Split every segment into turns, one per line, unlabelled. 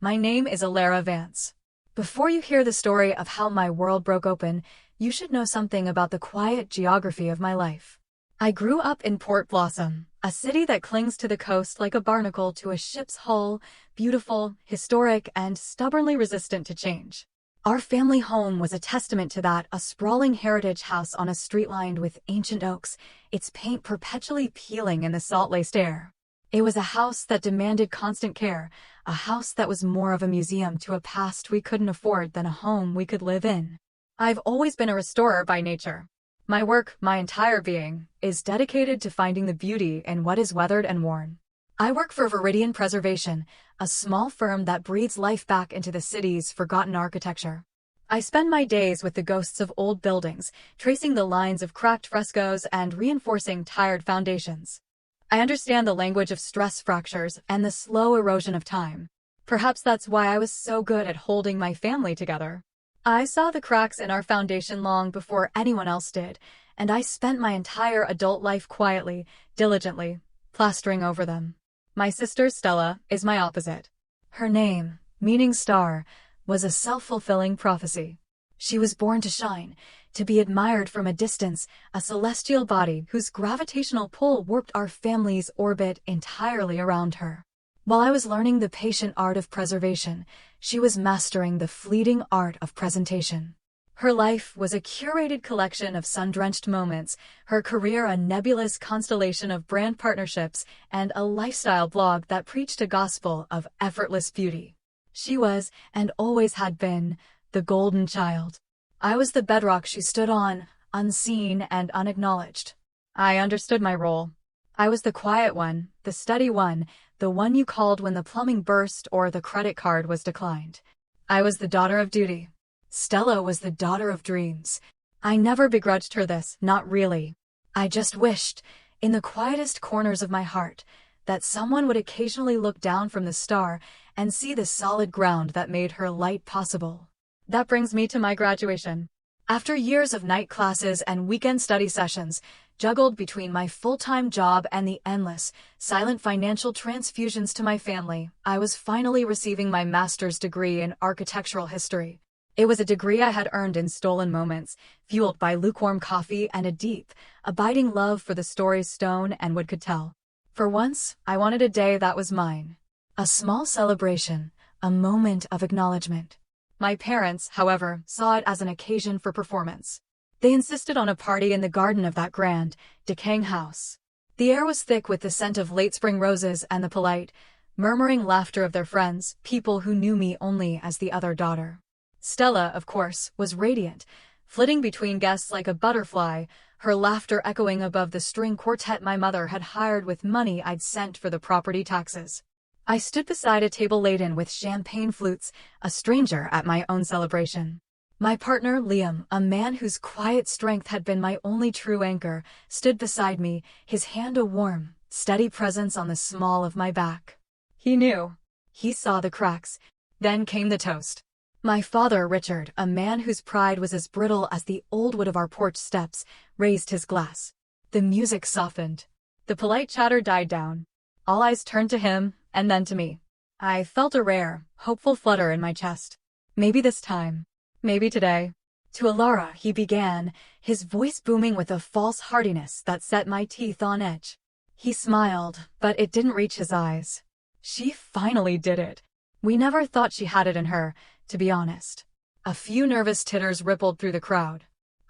My name is Alara Vance. Before you hear the story of how my world broke open, you should know something about the quiet geography of my life. I grew up in Port Blossom, a city that clings to the coast like a barnacle to a ship's hull, beautiful, historic, and stubbornly resistant to change. Our family home was a testament to that, a sprawling heritage house on a street lined with ancient oaks, its paint perpetually peeling in the salt-laced air. It was a house that demanded constant care, a house that was more of a museum to a past we couldn't afford than a home we could live in. I've always been a restorer by nature. My work, my entire being, is dedicated to finding the beauty in what is weathered and worn. I work for Viridian Preservation, a small firm that breathes life back into the city's forgotten architecture. I spend my days with the ghosts of old buildings, tracing the lines of cracked frescoes and reinforcing tired foundations. I understand the language of stress fractures and the slow erosion of time. Perhaps that's why I was so good at holding my family together. I saw the cracks in our foundation long before anyone else did, and I spent my entire adult life quietly, diligently, plastering over them. My sister Stella is my opposite. Her name, meaning star, was a self-fulfilling prophecy. She was born to shine, to be admired from a distance, a celestial body whose gravitational pull warped our family's orbit entirely around her. While I was learning the patient art of preservation, she was mastering the fleeting art of presentation. Her life was a curated collection of sun-drenched moments, her career a nebulous constellation of brand partnerships, and a lifestyle blog that preached a gospel of effortless beauty. She was, and always had been, the golden child. I was the bedrock she stood on, unseen and unacknowledged. I understood my role. I was the quiet one, the steady one, the one you called when the plumbing burst or the credit card was declined. I was the daughter of duty. Stella was the daughter of dreams. I never begrudged her this, not really. I just wished, in the quietest corners of my heart, that someone would occasionally look down from the star and see the solid ground that made her light possible. That brings me to my graduation. After years of night classes and weekend study sessions, juggled between my full-time job and the endless, silent financial transfusions to my family, I was finally receiving my master's degree in architectural history. It was a degree I had earned in stolen moments, fueled by lukewarm coffee and a deep, abiding love for the stories stone and wood could tell. For once, I wanted a day that was mine. A small celebration, a moment of acknowledgement. My parents, however, saw it as an occasion for performance. They insisted on a party in the garden of that grand, decaying house. The air was thick with the scent of late spring roses and the polite, murmuring laughter of their friends, people who knew me only as the other daughter. Stella, of course, was radiant, flitting between guests like a butterfly, her laughter echoing above the string quartet my mother had hired with money I'd sent for the property taxes. I stood beside a table laden with champagne flutes, a stranger at my own celebration. My partner, Liam, a man whose quiet strength had been my only true anchor, stood beside me, his hand a warm, steady presence on the small of my back. He knew. He saw the cracks. Then came the toast. My father, Richard, a man whose pride was as brittle as the old wood of our porch steps, raised his glass. The music softened. The polite chatter died down. All eyes turned to him, and then to me. I felt a rare, hopeful flutter in my chest. Maybe this time. Maybe today. To Alara, he began, his voice booming with a false heartiness that set my teeth on edge. He smiled, but it didn't reach his eyes. She finally did it. We never thought she had it in her, to be honest. A few nervous titters rippled through the crowd.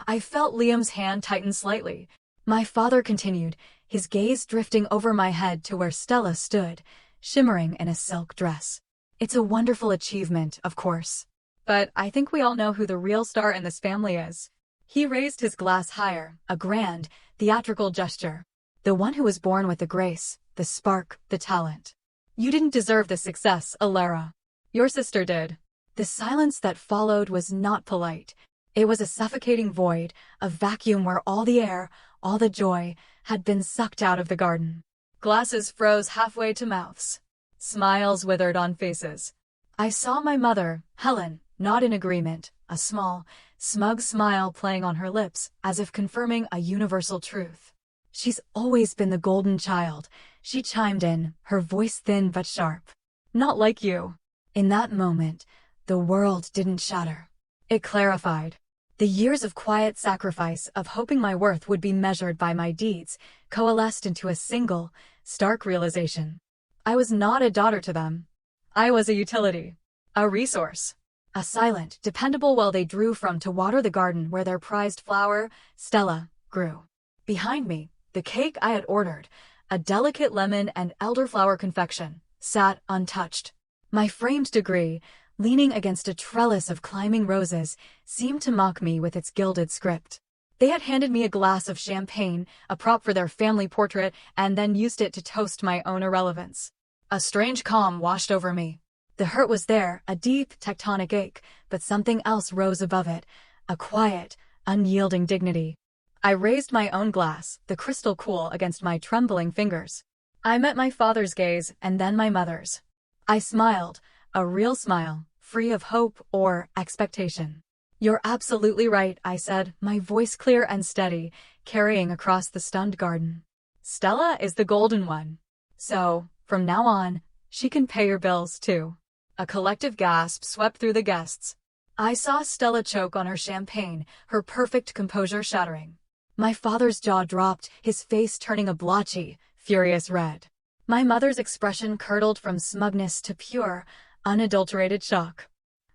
I felt Liam's hand tighten slightly. My father continued, his gaze drifting over my head to where Stella stood, shimmering in a silk dress. It's a wonderful achievement, of course. But I think we all know who the real star in this family is. He raised his glass higher, a grand, theatrical gesture. The one who was born with the grace, the spark, the talent. You didn't deserve this success, Alara. Your sister did. The silence that followed was not polite. It was a suffocating void, a vacuum where all the air, all the joy, had been sucked out of the garden. Glasses froze halfway to mouths. Smiles withered on faces. I saw my mother, Helen, nod in agreement, a small, smug smile playing on her lips, as if confirming a universal truth. She's always been the golden child, she chimed in, her voice thin but sharp. Not like you. In that moment, the world didn't shatter. It clarified. The years of quiet sacrifice, of hoping my worth would be measured by my deeds, coalesced into a single, stark realization. I was not a daughter to them. I was a utility. A resource. A silent, dependable well they drew from to water the garden where their prized flower, Stella, grew. Behind me, the cake I had ordered, a delicate lemon and elderflower confection, sat untouched. My framed degree, leaning against a trellis of climbing roses, seemed to mock me with its gilded script. They had handed me a glass of champagne, a prop for their family portrait, and then used it to toast my own irrelevance. A strange calm washed over me. The hurt was there, a deep, tectonic ache, but something else rose above it, a quiet, unyielding dignity. I raised my own glass, the crystal cool against my trembling fingers. I met my father's gaze and then my mother's. I smiled, a real smile, free of hope or expectation. "You're absolutely right," I said, my voice clear and steady, carrying across the stunned garden. "Stella is the golden one. So, from now on, she can pay your bills too." A collective gasp swept through the guests. I saw Stella choke on her champagne, her perfect composure shattering. My father's jaw dropped, his face turning a blotchy, furious red. My mother's expression curdled from smugness to pure, unadulterated shock.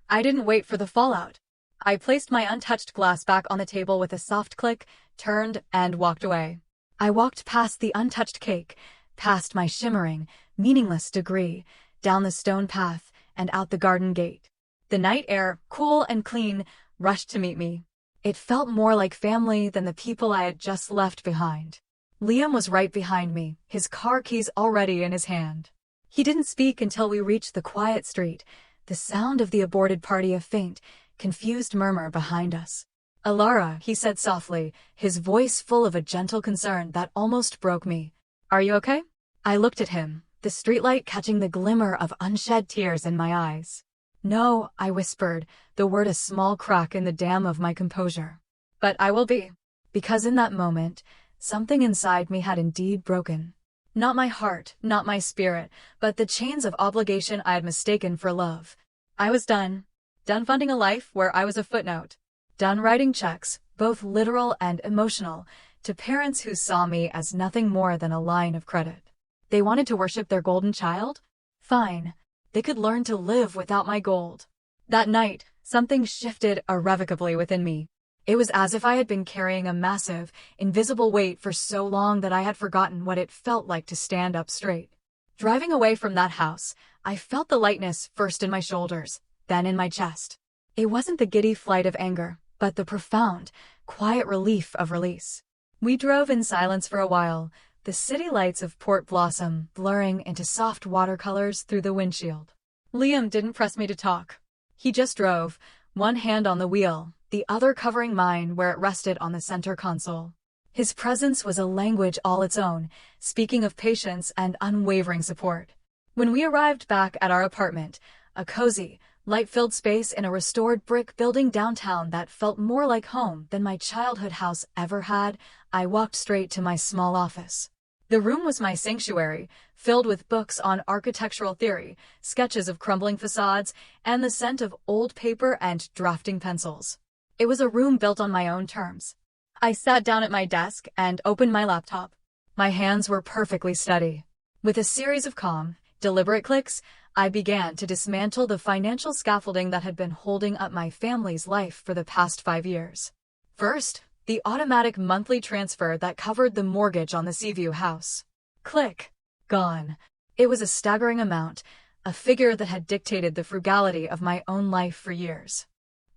I didn't wait for the fallout. I placed my untouched glass back on the table with a soft click, turned, and walked away. I walked past the untouched cake, past my shimmering, meaningless degree, down the stone path, and out the garden gate. The night air, cool and clean, rushed to meet me. It felt more like family than the people I had just left behind. Liam was right behind me, his car keys already in his hand. He didn't speak until we reached the quiet street, the sound of the aborted party a faint, confused murmur behind us. "Alara," he said softly, his voice full of a gentle concern that almost broke me. "Are you okay?" I looked at him, the streetlight catching the glimmer of unshed tears in my eyes. "No," I whispered, the word a small crack in the dam of my composure. "But I will be." Because in that moment, something inside me had indeed broken. Not my heart, not my spirit, but the chains of obligation I had mistaken for love. I was done. Done funding a life where I was a footnote. Done writing checks, both literal and emotional, to parents who saw me as nothing more than a line of credit. They wanted to worship their golden child? Fine. They could learn to live without my gold. That night, something shifted irrevocably within me. It was as if I had been carrying a massive, invisible weight for so long that I had forgotten what it felt like to stand up straight. Driving away from that house, I felt the lightness first in my shoulders, then in my chest. It wasn't the giddy flight of anger, but the profound, quiet relief of release. We drove in silence for a while, the city lights of Port Blossom blurring into soft watercolors through the windshield. Liam didn't press me to talk. He just drove, one hand on the wheel, the other covering mine where it rested on the center console. His presence was a language all its own, speaking of patience and unwavering support. When we arrived back at our apartment, a cozy, light-filled space in a restored brick building downtown that felt more like home than my childhood house ever had, I walked straight to my small office. The room was my sanctuary, filled with books on architectural theory, sketches of crumbling facades, and the scent of old paper and drafting pencils. It was a room built on my own terms. I sat down at my desk and opened my laptop. My hands were perfectly steady. With a series of calm, deliberate clicks, I began to dismantle the financial scaffolding that had been holding up my family's life for the past 5 years. First, the automatic monthly transfer that covered the mortgage on the Seaview house. Click. Gone. It was a staggering amount, a figure that had dictated the frugality of my own life for years.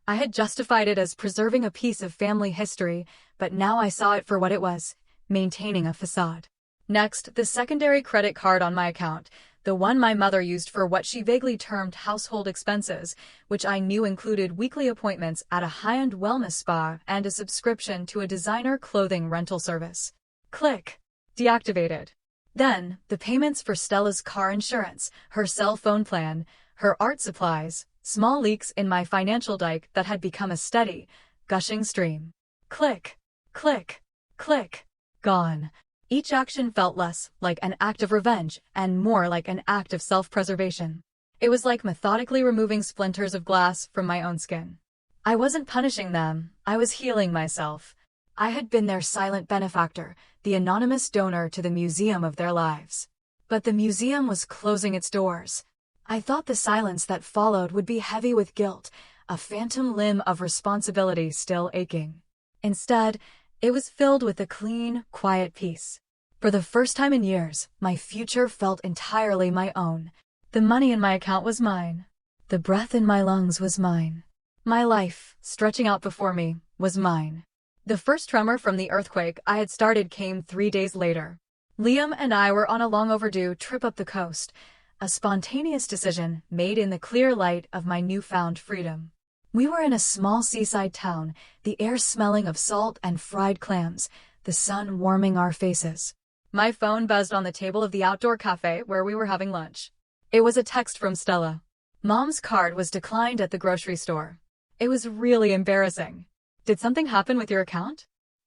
I had justified it as preserving a piece of family history, but now I saw it for what it was, maintaining a facade. Next, the secondary credit card on my account, the one my mother used for what she vaguely termed household expenses, which I knew included weekly appointments at a high-end wellness spa and a subscription to a designer clothing rental service. Click. Deactivated. Then, the payments for Stella's car insurance, her cell phone plan, her art supplies, small leaks in my financial dike that had become a steady, gushing stream. Click. Click. Click. Gone. Each action felt less like an act of revenge and more like an act of self-preservation. It was like methodically removing splinters of glass from my own skin. I wasn't punishing them, I was healing myself. I had been their silent benefactor, the anonymous donor to the museum of their lives. But the museum was closing its doors. I thought the silence that followed would be heavy with guilt, a phantom limb of responsibility still aching. Instead, it was filled with a clean, quiet peace. For the first time in years, my future felt entirely my own. The money in my account was mine. The breath in my lungs was mine. My life, stretching out before me, was mine. The first tremor from the earthquake I had started came 3 days later. Liam and I were on a long overdue trip up the coast, a spontaneous decision made in the clear light of my newfound freedom. We were in a small seaside town, the air smelling of salt and fried clams, the sun warming our faces. My phone buzzed on the table of the outdoor cafe where we were having lunch. It was a text from Stella. Mom's card was declined at the grocery store. It was really embarrassing. Did something happen with your account?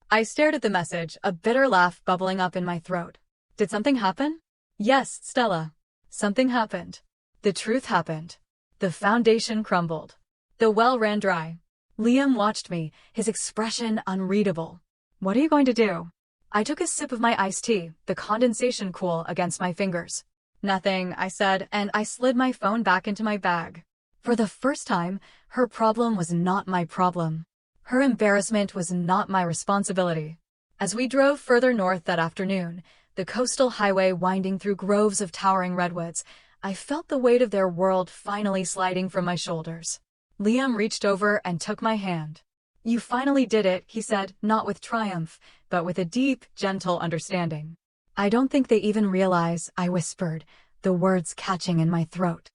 I stared at the message, a bitter laugh bubbling up in my throat. Did something happen? Yes, Stella. Something happened. The truth happened. The foundation crumbled. The well ran dry. Liam watched me, his expression unreadable. What are you going to do? I took a sip of my iced tea, the condensation cool against my fingers. Nothing, I said, and I slid my phone back into my bag. For the first time, her problem was not my problem. Her embarrassment was not my responsibility. As we drove further north that afternoon, the coastal highway winding through groves of towering redwoods, I felt the weight of their world finally sliding from my shoulders. Liam reached over and took my hand. You finally did it, he said, not with triumph, but with a deep, gentle understanding. I don't think they even realize, I whispered, the words catching in my throat.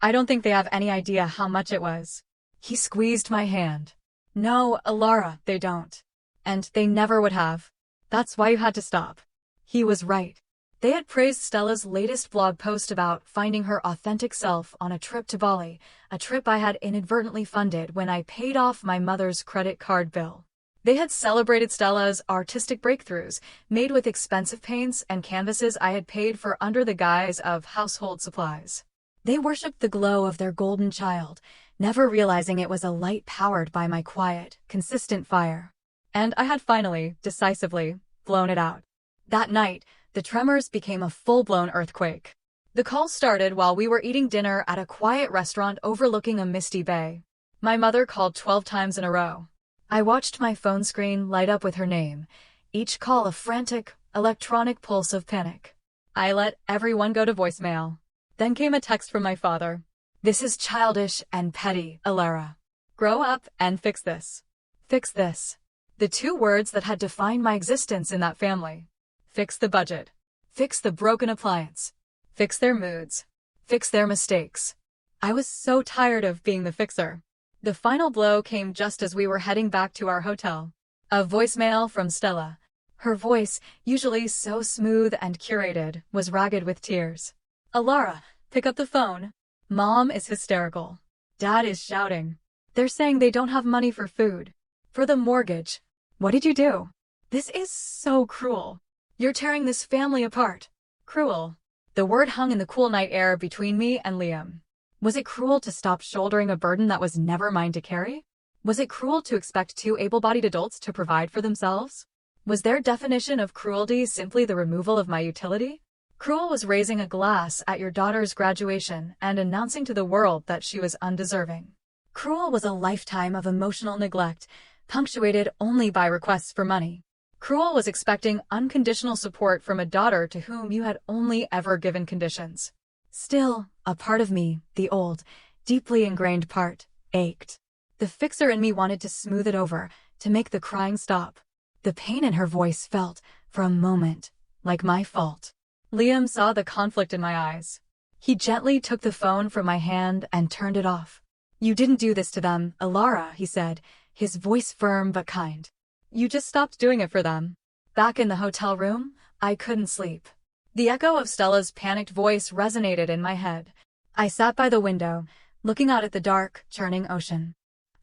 I don't think they have any idea how much it was. He squeezed my hand. No, Alara, they don't. And they never would have. That's why you had to stop. He was right. They had praised Stella's latest blog post about finding her authentic self on a trip to Bali, a trip I had inadvertently funded when I paid off my mother's credit card bill. They had celebrated Stella's artistic breakthroughs, made with expensive paints and canvases I had paid for under the guise of household supplies. They worshipped the glow of their golden child, never realizing it was a light powered by my quiet, consistent fire. And I had finally, decisively, blown it out. That night, the tremors became a full-blown earthquake. The call started while we were eating dinner at a quiet restaurant overlooking a misty bay. My mother called 12 times in a row. I watched my phone screen light up with her name, each call a frantic, electronic pulse of panic. I let everyone go to voicemail. Then came a text from my father. This is childish and petty, Alara. Grow up and fix this. Fix this. The 2 words that had defined my existence in that family. Fix the budget. Fix the broken appliance. Fix their moods. Fix their mistakes. I was so tired of being the fixer. The final blow came just as we were heading back to our hotel. A voicemail from Stella. Her voice, usually so smooth and curated, was ragged with tears. Alara, pick up the phone. Mom is hysterical. Dad is shouting. They're saying they don't have money for food. For the mortgage. What did you do? This is so cruel. You're tearing this family apart. Cruel. The word hung in the cool night air between me and Liam. Was it cruel to stop shouldering a burden that was never mine to carry? Was it cruel to expect 2 able-bodied adults to provide for themselves? Was their definition of cruelty simply the removal of my utility? Cruel was raising a glass at your daughter's graduation and announcing to the world that she was undeserving. Cruel was a lifetime of emotional neglect, punctuated only by requests for money. Cruel was expecting unconditional support from a daughter to whom you had only ever given conditions. Still, a part of me, the old, deeply ingrained part, ached. The fixer in me wanted to smooth it over, to make the crying stop. The pain in her voice felt, for a moment, like my fault. Liam saw the conflict in my eyes. He gently took the phone from my hand and turned it off. You didn't do this to them, Alara, he said, his voice firm but kind. You just stopped doing it for them. Back in the hotel room, I couldn't sleep. The echo of Stella's panicked voice resonated in my head. I sat by the window, looking out at the dark, churning ocean.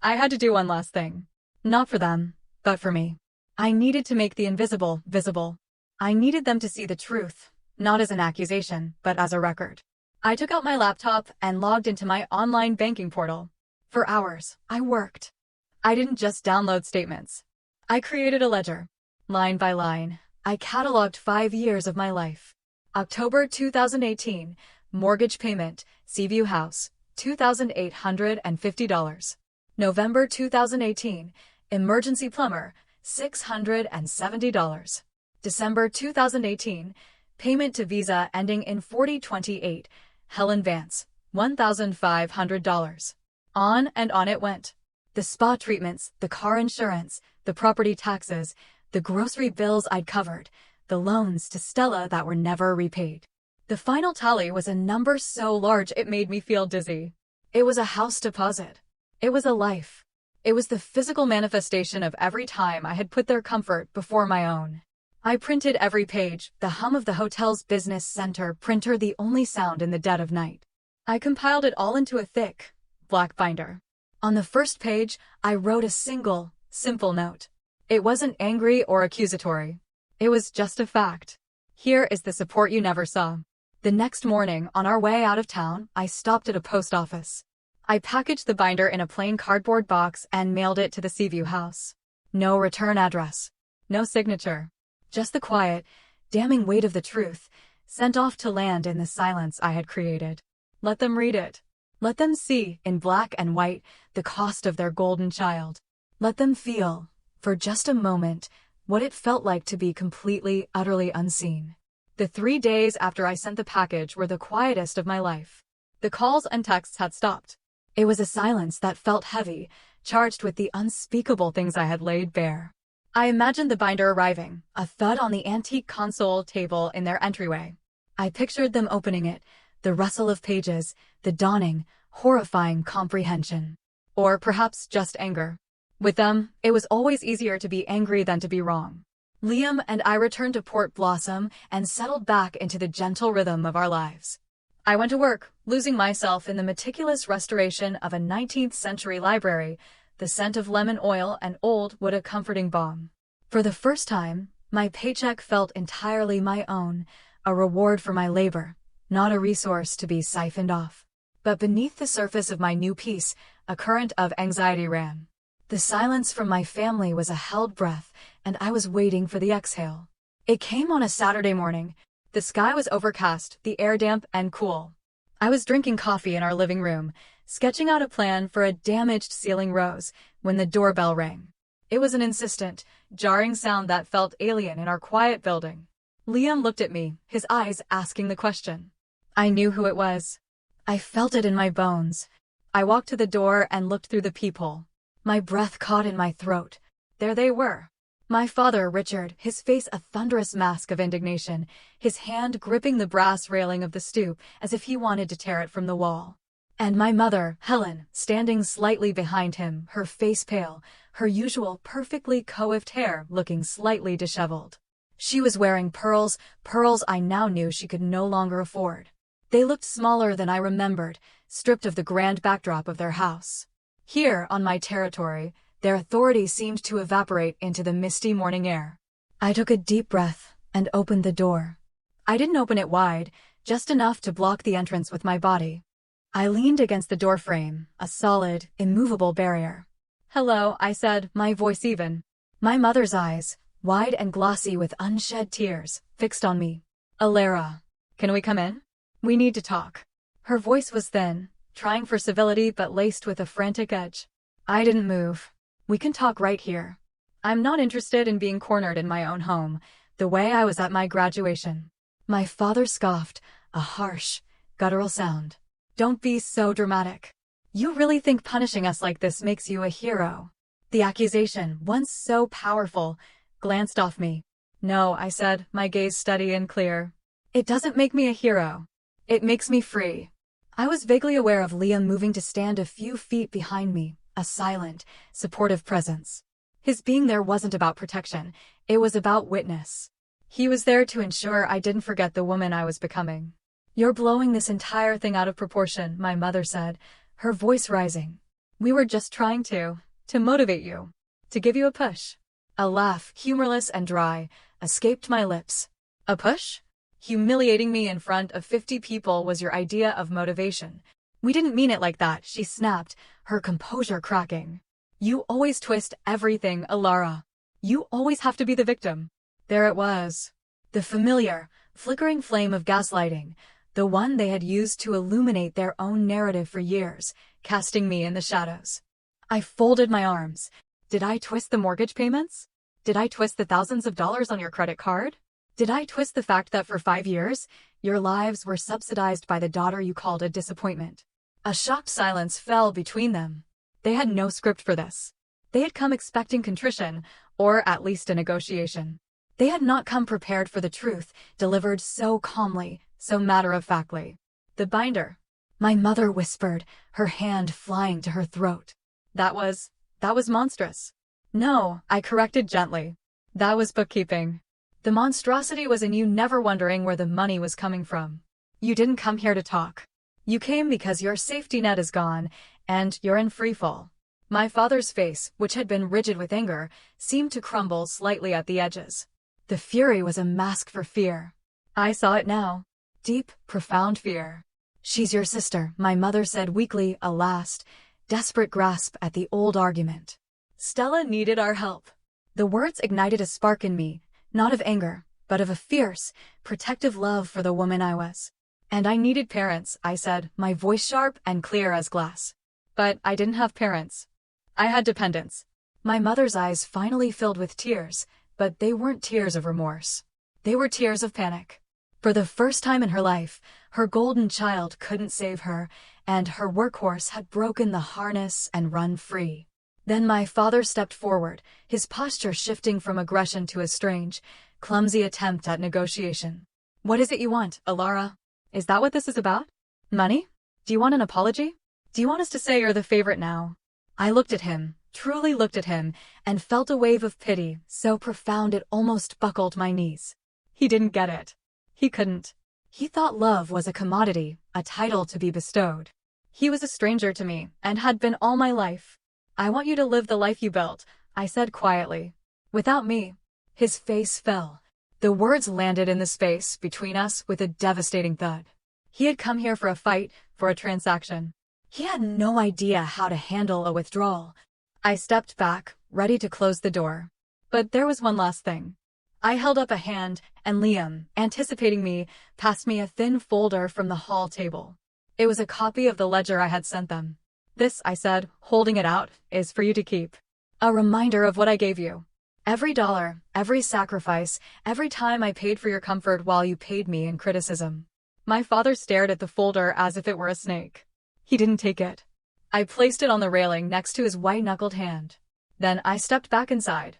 I had to do one last thing. Not for them, but for me. I needed to make the invisible visible. I needed them to see the truth, not as an accusation, but as a record. I took out my laptop and logged into my online banking portal. For hours, I worked. I didn't just download statements. I created a ledger. Line by line, I cataloged 5 years of my life. October 2018, mortgage payment, Seaview House, $2,850. November 2018, emergency plumber, $670. December 2018, payment to Visa ending in 4028, Helen Vance, $1,500. On and on it went. The spa treatments, the car insurance, the property taxes, the grocery bills I'd covered, the loans to Stella that were never repaid. The final tally was a number so large it made me feel dizzy. It was a house deposit. It was a life. It was the physical manifestation of every time I had put their comfort before my own. I printed every page, the hum of the hotel's business center printer the only sound in the dead of night. I compiled it all into a thick, black binder. On the first page, I wrote a single, simple note. It wasn't angry or accusatory. It was just a fact. Here is the support you never saw. The next morning, on our way out of town, I stopped at a post office. I packaged the binder in a plain cardboard box and mailed it to the Seaview House. No return address. No signature. Just the quiet, damning weight of the truth, sent off to land in the silence I had created. Let them read it. Let them see, in black and white, the cost of their golden child. Let them feel, for just a moment, what it felt like to be completely, utterly unseen. The 3 days after I sent the package were the quietest of my life. The calls and texts had stopped. It was a silence that felt heavy, charged with the unspeakable things I had laid bare. I imagined the binder arriving, a thud on the antique console table in their entryway. I pictured them opening it, the rustle of pages, the dawning, horrifying comprehension. Or perhaps just anger. With them, it was always easier to be angry than to be wrong. Liam and I returned to Port Blossom and settled back into the gentle rhythm of our lives. I went to work, losing myself in the meticulous restoration of a 19th-century library, the scent of lemon oil and old wood a comforting balm. For the first time, my paycheck felt entirely my own, a reward for my labor, not a resource to be siphoned off. But beneath the surface of my new peace, a current of anxiety ran. The silence from my family was a held breath, and I was waiting for the exhale. It came on a Saturday morning. The sky was overcast, the air damp and cool. I was drinking coffee in our living room, sketching out a plan for a damaged ceiling rose, when the doorbell rang. It was an insistent, jarring sound that felt alien in our quiet building. Liam looked at me, his eyes asking the question. I knew who it was. I felt it in my bones. I walked to the door and looked through the peephole. My breath caught in my throat. There they were. My father, Richard, his face a thunderous mask of indignation, his hand gripping the brass railing of the stoop as if he wanted to tear it from the wall. And my mother, Helen, standing slightly behind him, her face pale, her usual perfectly coiffed hair looking slightly disheveled. She was wearing pearls I now knew she could no longer afford. They looked smaller than I remembered, stripped of the grand backdrop of their house. Here, on my territory, their authority seemed to evaporate into the misty morning air. I took a deep breath and opened the door. I didn't open it wide, just enough to block the entrance with my body. I leaned against the doorframe, a solid, immovable barrier. "Hello," I said, my voice even. My mother's eyes, wide and glossy with unshed tears, fixed on me. "Alara, can we come in? We need to talk." Her voice was thin, trying for civility but laced with a frantic edge. I didn't move. "We can talk right here. I'm not interested in being cornered in my own home, the way I was at my graduation." My father scoffed, a harsh, guttural sound. "Don't be so dramatic. You really think punishing us like this makes you a hero?" The accusation, once so powerful, glanced off me. "No," I said, my gaze steady and clear. "It doesn't make me a hero. It makes me free." I was vaguely aware of Liam moving to stand a few feet behind me, a silent, supportive presence. His being there wasn't about protection, it was about witness. He was there to ensure I didn't forget the woman I was becoming. "You're blowing this entire thing out of proportion," my mother said, her voice rising. "We were just trying to motivate you, to give you a push." A laugh, humorless and dry, escaped my lips. "A push? Humiliating me in front of 50 people was your idea of motivation. We didn't mean it like that, she snapped, her composure cracking. You always twist everything, Alara. You always have to be the victim. There it was. The familiar, flickering flame of gaslighting, the one they had used to illuminate their own narrative for years, casting me in the shadows. I folded my arms. Did I twist the mortgage payments? Did I twist the thousands of dollars on your credit card? Did I twist the fact that for 5 years, your lives were subsidized by the daughter you called a disappointment? A shocked silence fell between them. They had no script for this. They had come expecting contrition, or at least a negotiation. They had not come prepared for the truth, delivered so calmly, so matter-of-factly. The binder. My mother whispered, her hand flying to her throat. That was monstrous. No, I corrected gently. That was bookkeeping. The monstrosity was in you never wondering where the money was coming from. You didn't come here to talk. You came because your safety net is gone, and you're in freefall. My father's face, which had been rigid with anger, seemed to crumble slightly at the edges. The fury was a mask for fear. I saw it now. Deep, profound fear. She's your sister, my mother said weakly, a last, desperate grasp at the old argument. Stella needed our help. The words ignited a spark in me, not of anger, but of a fierce, protective love for the woman I was. And I needed parents, I said, my voice sharp and clear as glass. But I didn't have parents. I had dependents. My mother's eyes finally filled with tears, but they weren't tears of remorse. They were tears of panic. For the first time in her life, her golden child couldn't save her, and her workhorse had broken the harness and run free. Then my father stepped forward, his posture shifting from aggression to a strange, clumsy attempt at negotiation. What is it you want, Alara? Is that what this is about? Money? Do you want an apology? Do you want us to say you're the favorite now? I looked at him, truly looked at him, and felt a wave of pity so profound it almost buckled my knees. He didn't get it. He couldn't. He thought love was a commodity, a title to be bestowed. He was a stranger to me, and had been all my life. I want you to live the life you built, I said quietly. Without me. His face fell. The words landed in the space between us with a devastating thud. He had come here for a fight, for a transaction. He had no idea how to handle a withdrawal. I stepped back, ready to close the door. But there was one last thing. I held up a hand, and Liam, anticipating me, passed me a thin folder from the hall table. It was a copy of the ledger I had sent them. This, I said, holding it out, is for you to keep. A reminder of what I gave you. Every dollar, every sacrifice, every time I paid for your comfort while you paid me in criticism. My father stared at the folder as if it were a snake. He didn't take it. I placed it on the railing next to his white-knuckled hand. Then I stepped back inside.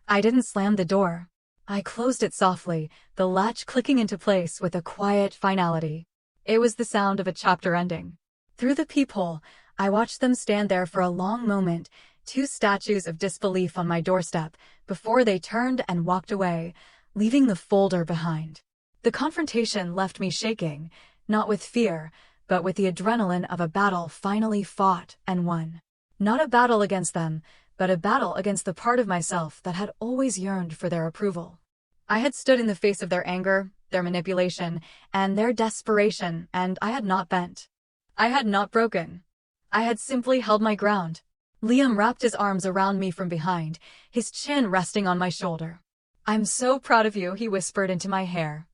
I didn't slam the door. I closed it softly, the latch clicking into place with a quiet finality. It was the sound of a chapter ending. Through the peephole, I watched them stand there for a long moment, two statues of disbelief on my doorstep, before they turned and walked away, leaving the folder behind. The confrontation left me shaking, not with fear, but with the adrenaline of a battle finally fought and won. Not a battle against them, but a battle against the part of myself that had always yearned for their approval. I had stood in the face of their anger, their manipulation, and their desperation, and I had not bent. I had not broken. I had simply held my ground. Liam wrapped his arms around me from behind, his chin resting on my shoulder. I'm so proud of you, he whispered into my hair.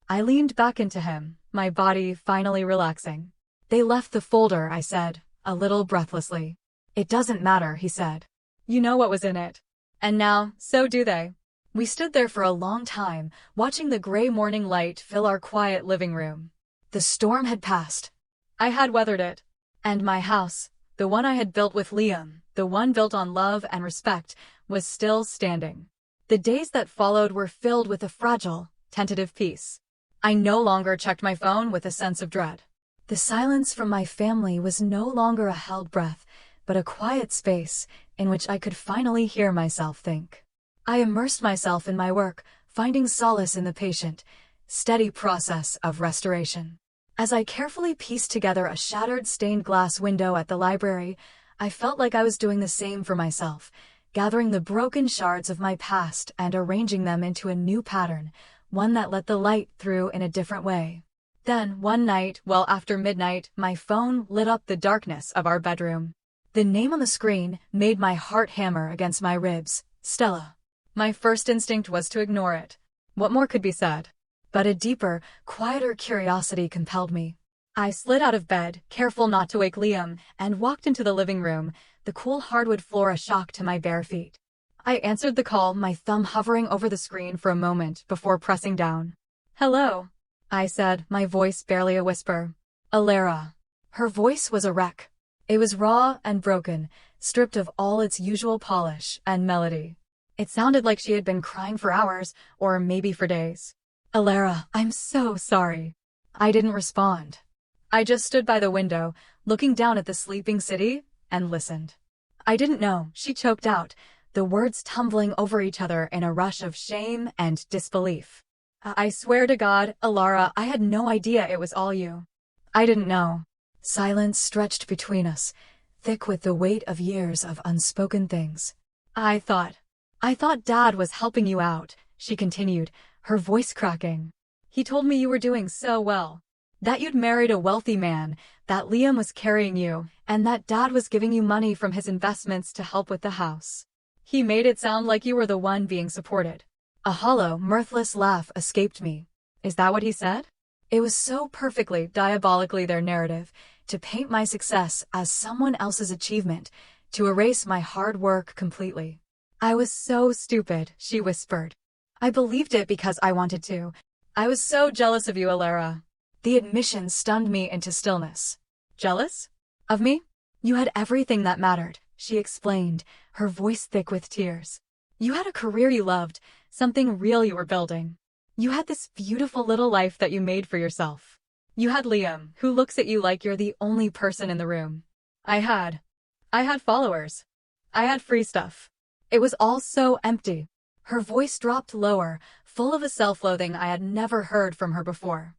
I leaned back into him, my body finally relaxing. They left the folder, I said, a little breathlessly. It doesn't matter, he said. You know what was in it. And now, so do they. We stood there for a long time, watching the gray morning light fill our quiet living room. The storm had passed. I had weathered it. And my house, the one I had built with Liam, the one built on love and respect, was still standing. The days that followed were filled with a fragile, tentative peace. I no longer checked my phone with a sense of dread. The silence from my family was no longer a held breath, but a quiet space in which I could finally hear myself think. I immersed myself in my work, finding solace in the patient, steady process of restoration. As I carefully pieced together a shattered stained glass window at the library, I felt like I was doing the same for myself, gathering the broken shards of my past and arranging them into a new pattern, one that let the light through in a different way. Then, one night, well after midnight, my phone lit up the darkness of our bedroom. The name on the screen made my heart hammer against my ribs. Stella. My first instinct was to ignore it. What more could be said? But a deeper, quieter curiosity compelled me. I slid out of bed, careful not to wake Liam, and walked into the living room, the cool hardwood floor a shock to my bare feet. I answered the call, my thumb hovering over the screen for a moment before pressing down. "Hello," I said, my voice barely a whisper. "Alara." Her voice was a wreck. It was raw and broken, stripped of all its usual polish and melody. It sounded like she had been crying for hours, or maybe for days. "Alara, I'm so sorry." I didn't respond. I just stood by the window, looking down at the sleeping city, and listened. "I didn't know," she choked out, the words tumbling over each other in a rush of shame and disbelief. "I swear to God, Alara, I had no idea it was all you." "I didn't know." Silence stretched between us, thick with the weight of years of unspoken things. I thought Dad was helping you out," she continued, her voice cracking. "He told me you were doing so well. That you'd married a wealthy man, that Liam was carrying you, and that Dad was giving you money from his investments to help with the house. He made it sound like you were the one being supported." A hollow, mirthless laugh escaped me. "Is that what he said?" It was so perfectly, diabolically their narrative, to paint my success as someone else's achievement, to erase my hard work completely. "I was so stupid," she whispered. "I believed it because I wanted to. I was so jealous of you, Alara." The admission stunned me into stillness. "Jealous? Of me?" "You had everything that mattered," she explained, her voice thick with tears. "You had a career you loved, something real you were building. You had this beautiful little life that you made for yourself. You had Liam, who looks at you like you're the only person in the room. I had followers. I had free stuff. It was all so empty." Her voice dropped lower, full of a self-loathing I had never heard from her before.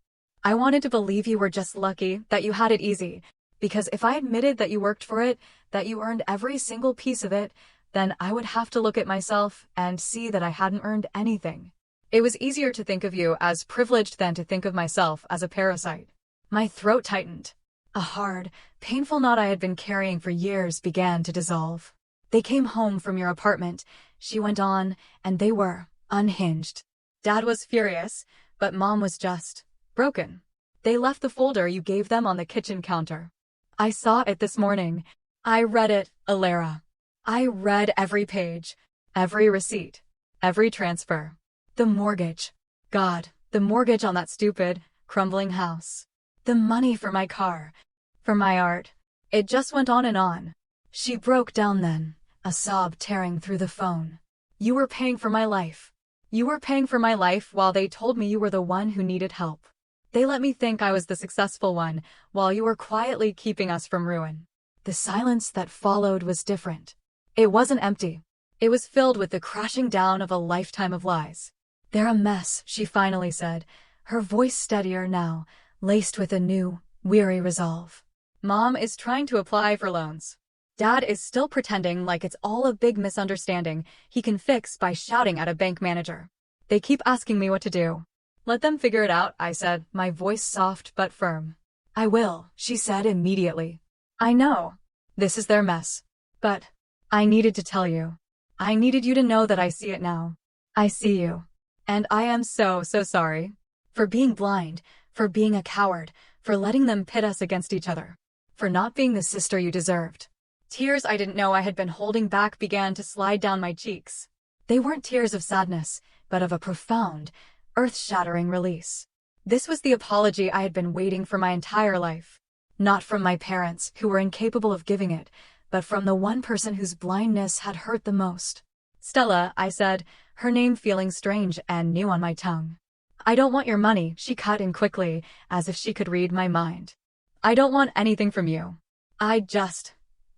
"I wanted to believe you were just lucky, that you had it easy, because if I admitted that you worked for it, that you earned every single piece of it, then I would have to look at myself and see that I hadn't earned anything. It was easier to think of you as privileged than to think of myself as a parasite." My throat tightened. A hard, painful knot I had been carrying for years began to dissolve. "They came home from your apartment," she went on, "and they were unhinged. Dad was furious, but Mom was just broken. They left the folder you gave them on the kitchen counter. I saw it this morning. I read it, Alara. I read every page, every receipt, every transfer. The mortgage. God, the mortgage on that stupid, crumbling house. The money for my car, for my art." It just went on and on. She broke down then, a sob tearing through the phone. "You were paying for my life. You were paying for my life while they told me you were the one who needed help. They let me think I was the successful one, while you were quietly keeping us from ruin." The silence that followed was different. It wasn't empty. It was filled with the crashing down of a lifetime of lies. "They're a mess," she finally said, her voice steadier now, laced with a new, weary resolve. "Mom is trying to apply for loans. Dad is still pretending like it's all a big misunderstanding he can fix by shouting at a bank manager. They keep asking me what to do." "Let them figure it out," I said, my voice soft but firm. "I will," she said immediately. "I know. This is their mess. But I needed to tell you. I needed you to know that I see it now. I see you. And I am so sorry. For being blind, for being a coward, for letting them pit us against each other. For not being the sister you deserved." Tears I didn't know I had been holding back began to slide down my cheeks. They weren't tears of sadness, but of a profound, earth-shattering release. This was the apology I had been waiting for my entire life. Not from my parents, who were incapable of giving it, but from the one person whose blindness had hurt the most. "Stella," I said, her name feeling strange and new on my tongue. "I don't want your money," she cut in quickly, as if she could read my mind. "I don't want anything from you.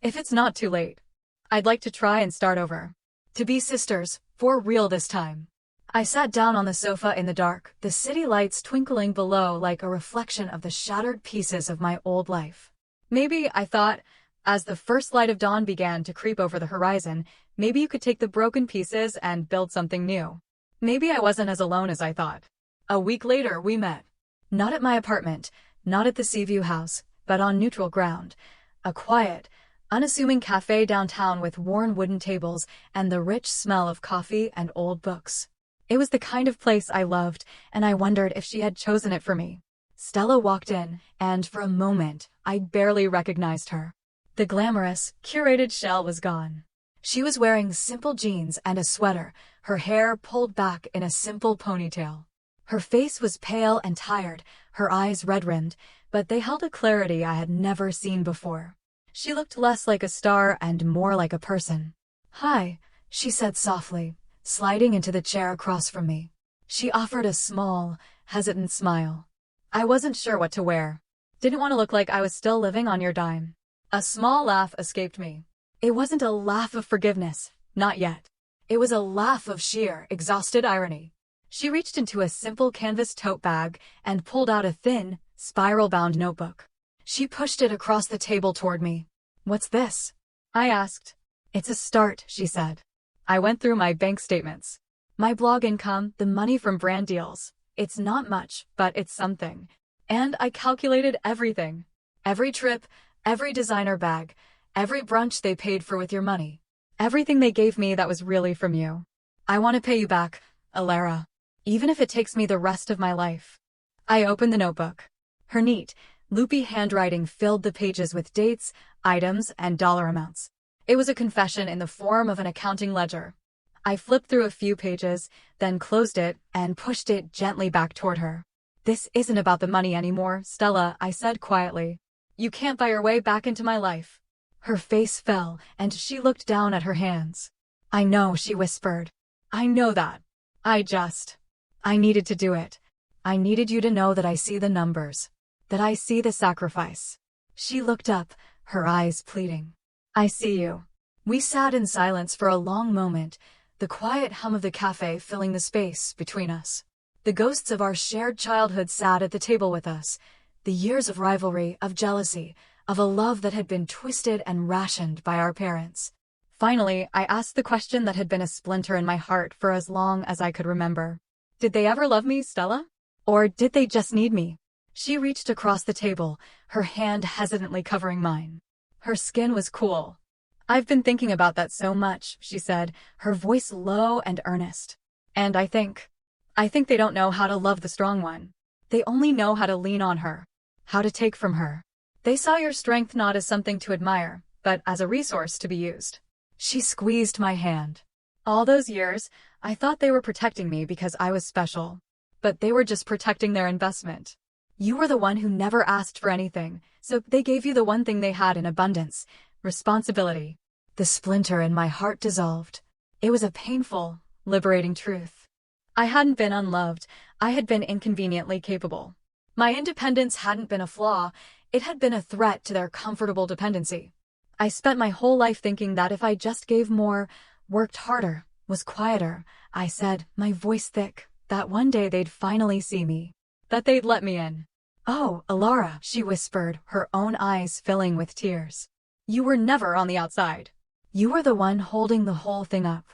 If it's not too late, I'd like to try and start over. To be sisters, for real this time." I sat down on the sofa in the dark, the city lights twinkling below like a reflection of the shattered pieces of my old life. "Maybe," I thought, as the first light of dawn began to creep over the horizon, "maybe you could take the broken pieces and build something new. Maybe I wasn't as alone as I thought." A week later, we met. Not at my apartment, not at the Seaview house, but on neutral ground. A quiet, unassuming cafe downtown with worn wooden tables and the rich smell of coffee and old books. It was the kind of place I loved, and I wondered if she had chosen it for me. Stella walked in, and for a moment, I barely recognized her. The glamorous, curated shell was gone. She was wearing simple jeans and a sweater, her hair pulled back in a simple ponytail. Her face was pale and tired, her eyes red-rimmed, but they held a clarity I had never seen before. She looked less like a star and more like a person. "Hi," she said softly, sliding into the chair across from me. She offered a small, hesitant smile. I wasn't sure what to wear. Didn't want to look like I was still living on your dime. A small laugh escaped me. It wasn't a laugh of forgiveness, not yet. It was a laugh of sheer, exhausted irony. She reached into a simple canvas tote bag and pulled out a thin, spiral-bound notebook. She pushed it across the table toward me. "What's this?" I asked. "It's a start," she said. I went through my bank statements. My blog income, the money from brand deals. It's not much, but it's something. And I calculated everything. Every trip, every designer bag, every brunch they paid for with your money. Everything they gave me that was really from you. I want to pay you back, Alara. Even if it takes me the rest of my life. I opened the notebook. Her neat, loopy handwriting filled the pages with dates, items, and dollar amounts. It was a confession in the form of an accounting ledger. I flipped through a few pages, then closed it and pushed it gently back toward her. "This isn't about the money anymore, Stella," I said quietly. "You can't buy your way back into my life." Her face fell, and she looked down at her hands. "I know," she whispered. "I know that. I needed to do it. I needed you to know that I see the numbers. That I see the sacrifice." She looked up, her eyes pleading. "I see you." We sat in silence for a long moment, the quiet hum of the cafe filling the space between us. The ghosts of our shared childhood sat at the table with us, the years of rivalry, of jealousy, of a love that had been twisted and rationed by our parents. Finally, I asked the question that had been a splinter in my heart for as long as I could remember. Did they ever love me, Stella? Or did they just need me? She reached across the table, her hand hesitantly covering mine. Her skin was cool. "I've been thinking about that so much," she said, her voice low and earnest. "And I think they don't know how to love the strong one. They only know how to lean on her, how to take from her. They saw your strength not as something to admire, but as a resource to be used." She squeezed my hand. "All those years, I thought they were protecting me because I was special. But they were just protecting their investment. You were the one who never asked for anything, so they gave you the one thing they had in abundance, responsibility." The splinter in my heart dissolved. It was a painful, liberating truth. I hadn't been unloved, I had been inconveniently capable. My independence hadn't been a flaw, it had been a threat to their comfortable dependency. I spent my whole life thinking that if I just gave more, worked harder, was quieter, I said, my voice thick, that one day they'd finally see me. That they'd let me in. "Oh, Alara," she whispered, her own eyes filling with tears. "You were never on the outside. You were the one holding the whole thing up."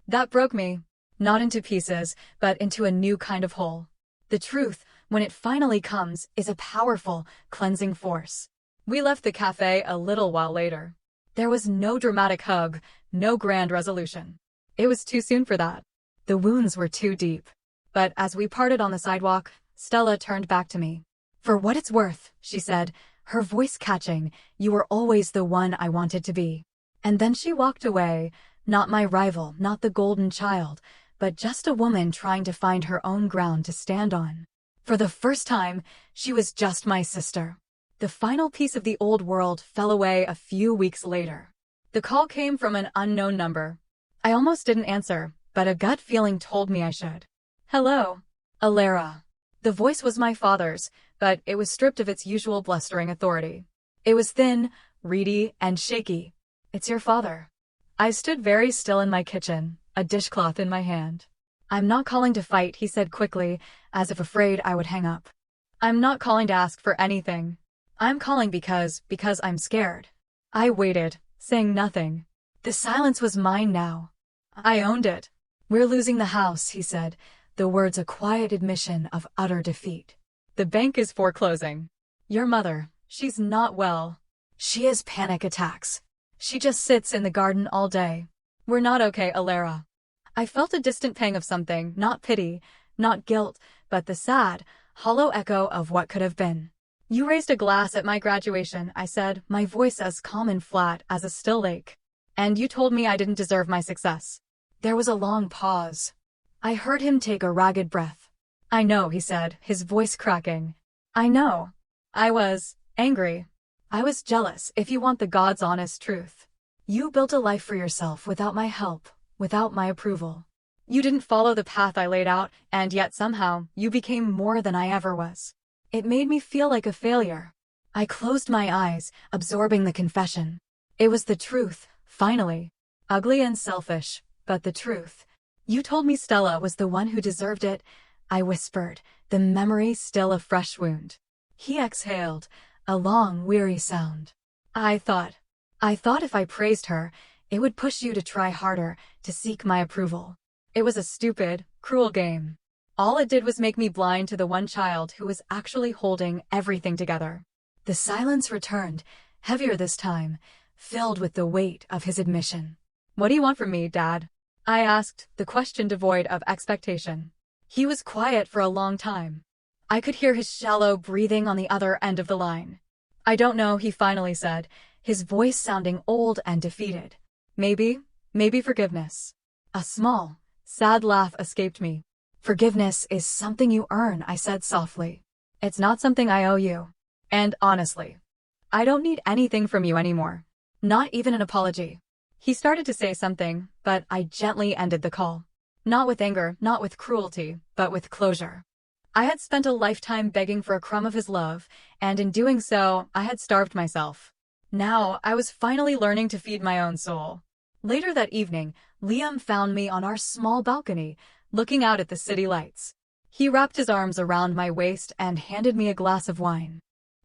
That broke me. Not into pieces, but into a new kind of whole. The truth, when it finally comes, is a powerful, cleansing force. We left the cafe a little while later. There was no dramatic hug, no grand resolution. It was too soon for that. The wounds were too deep. But as we parted on the sidewalk, Stella turned back to me. "For what it's worth," she said, her voice catching, "you were always the one I wanted to be." And then she walked away, not my rival, not the golden child, but just a woman trying to find her own ground to stand on. For the first time, she was just my sister. The final piece of the old world fell away a few weeks later. The call came from an unknown number. I almost didn't answer, but a gut feeling told me I should. "Hello, Alara." The voice was my father's, but it was stripped of its usual blustering authority. It was thin, reedy, and shaky. "It's your father." I stood very still in my kitchen, a dishcloth in my hand. "I'm not calling to fight," he said quickly, as if afraid I would hang up. "I'm not calling to ask for anything. I'm calling because I'm scared." I waited, saying nothing. The silence was mine now. I owned it. "We're losing the house," he said, the words a quiet admission of utter defeat. The bank is foreclosing. Your mother, she's not well. She has panic attacks. She just sits in the garden all day. We're not okay, Alara. I felt a distant pang of something, not pity, not guilt, but the sad, hollow echo of what could have been. You raised a glass at my graduation, I said, my voice as calm and flat as a still lake. And you told me I didn't deserve my success. There was a long pause. I heard him take a ragged breath. I know, he said, his voice cracking. I know. I was angry. I was jealous, if you want the God's honest truth. You built a life for yourself without my help, without my approval. You didn't follow the path I laid out, and yet somehow, you became more than I ever was. It made me feel like a failure. I closed my eyes, absorbing the confession. It was the truth, finally. Ugly and selfish, but the truth. You told me Stella was the one who deserved it, I whispered, the memory still a fresh wound. He exhaled, a long, weary sound. I thought if I praised her, it would push you to try harder, to seek my approval. It was a stupid, cruel game. All it did was make me blind to the one child who was actually holding everything together. The silence returned, heavier this time, filled with the weight of his admission. What do you want from me, Dad? I asked, the question devoid of expectation. He was quiet for a long time. I could hear his shallow breathing on the other end of the line. I don't know, he finally said, his voice sounding old and defeated. Maybe forgiveness. A small, sad laugh escaped me. Forgiveness is something you earn, I said softly. It's not something I owe you. And honestly, I don't need anything from you anymore. Not even an apology. He started to say something, but I gently ended the call. Not with anger, not with cruelty, but with closure. I had spent a lifetime begging for a crumb of his love, and in doing so, I had starved myself. Now, I was finally learning to feed my own soul. Later that evening, Liam found me on our small balcony, looking out at the city lights. He wrapped his arms around my waist and handed me a glass of wine.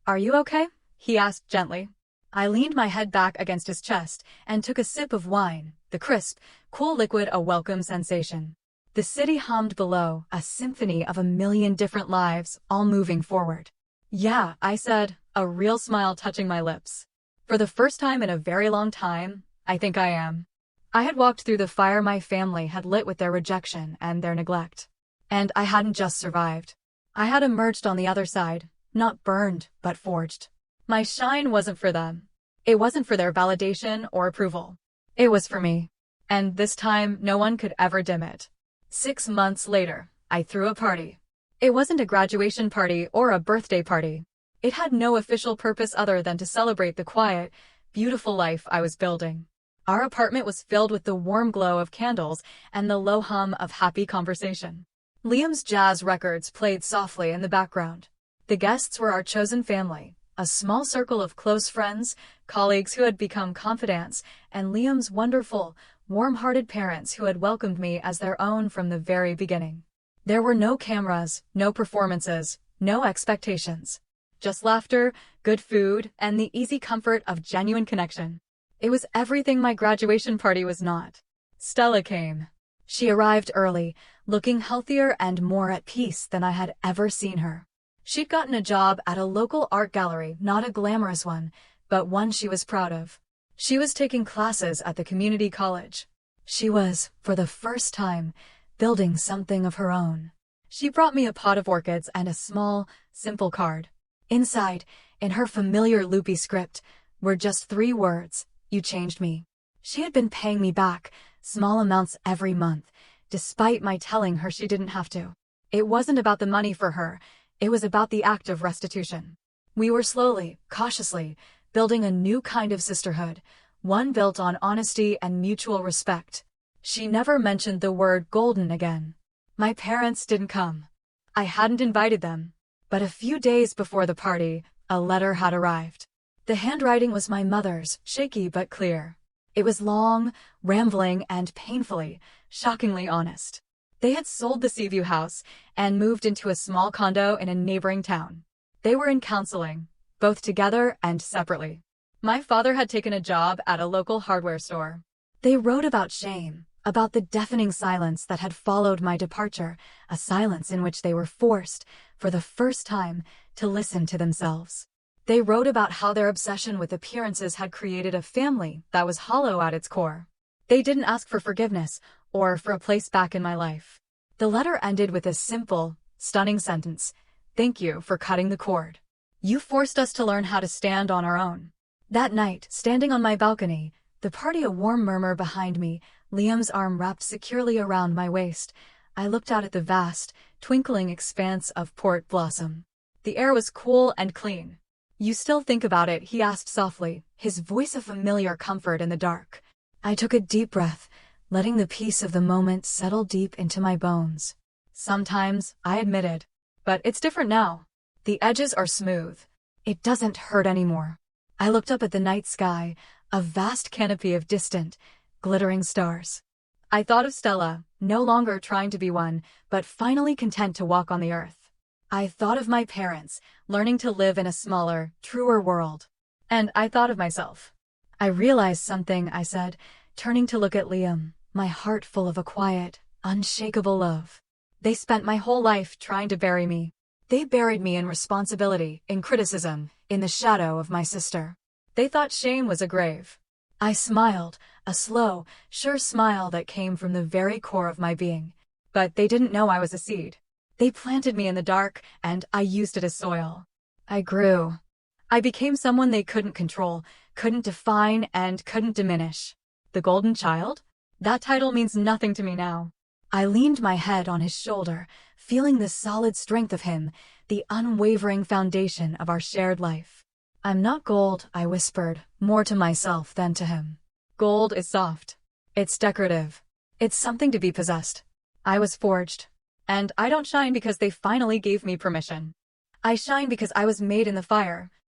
Are you okay? He asked gently. I leaned my head back against his chest and took a sip of wine, the crisp, cool liquid a welcome sensation. The city hummed below, a symphony of a million different lives, all moving forward. Yeah, I said, a real smile touching my lips. For the first time in a very long time, I think I am. I had walked through the fire my family had lit with their rejection and their neglect. And I hadn't just survived. I had emerged on the other side, not burned, but forged. My shine wasn't for them. It wasn't for their validation or approval. It was for me. And this time, no one could ever dim it. 6 months later, I threw a party. It wasn't a graduation party or a birthday party. It had no official purpose other than to celebrate the quiet, beautiful life I was building. Our apartment was filled with the warm glow of candles and the low hum of happy conversation. Liam's jazz records played softly in the background. The guests were our chosen family, a small circle of close friends, colleagues who had become confidants, and Liam's wonderful, warm-hearted parents who had welcomed me as their own from the very beginning. There were no cameras, no performances, no expectations. Just laughter, good food, and the easy comfort of genuine connection. It was everything my graduation party was not. Stella came. She arrived early, looking healthier and more at peace than I had ever seen her. She'd gotten a job at a local art gallery, not a glamorous one, but one she was proud of. She was taking classes at the community college. She was, for the first time, building something of her own. She brought me a pot of orchids and a small, simple card. Inside, in her familiar loopy script, were just 3 words, "You changed me." She had been paying me back, small amounts every month, despite my telling her she didn't have to. It wasn't about the money for her, it was about the act of restitution. We were slowly, cautiously, building a new kind of sisterhood, one built on honesty and mutual respect. She never mentioned the word golden again. My parents didn't come. I hadn't invited them. But a few days before the party, a letter had arrived. The handwriting was my mother's, shaky but clear. It was long, rambling, and painfully, shockingly honest. They had sold the Seaview house and moved into a small condo in a neighboring town. They were in counseling, both together and separately. My father had taken a job at a local hardware store. They wrote about shame, about the deafening silence that had followed my departure, a silence in which they were forced, for the first time, to listen to themselves. They wrote about how their obsession with appearances had created a family that was hollow at its core. They didn't ask for forgiveness or for a place back in my life. The letter ended with a simple, stunning sentence: "Thank you for cutting the cord. You forced us to learn how to stand on our own." That night, standing on my balcony, the party a warm murmur behind me, Liam's arm wrapped securely around my waist, I looked out at the vast, twinkling expanse of Port Blossom. The air was cool and clean. "You still think about it?" he asked softly, his voice a familiar comfort in the dark. I took a deep breath, letting the peace of the moment settle deep into my bones. "Sometimes," I admitted. "But it's different now. The edges are smooth. It doesn't hurt anymore." I looked up at the night sky, a vast canopy of distant, glittering stars. I thought of Stella, no longer trying to be one, but finally content to walk on the earth. I thought of my parents, learning to live in a smaller, truer world. And I thought of myself. "I realized something," I said, turning to look at Liam, my heart full of a quiet, unshakable love. "They spent my whole life trying to bury me. They buried me in responsibility, in criticism, in the shadow of my sister. They thought shame was a grave." I smiled, a slow, sure smile that came from the very core of my being. "But they didn't know I was a seed. They planted me in the dark, and I used it as soil. I grew. I became someone they couldn't control, couldn't define, and couldn't diminish. The golden child? That title means nothing to me now." I leaned my head on his shoulder, feeling the solid strength of him, the unwavering foundation of our shared life. "I'm not gold," I whispered, more to myself than to him. "Gold is soft. It's decorative. It's something to be possessed. I was forged. And I don't shine because they finally gave me permission. I shine because I was made in the fire,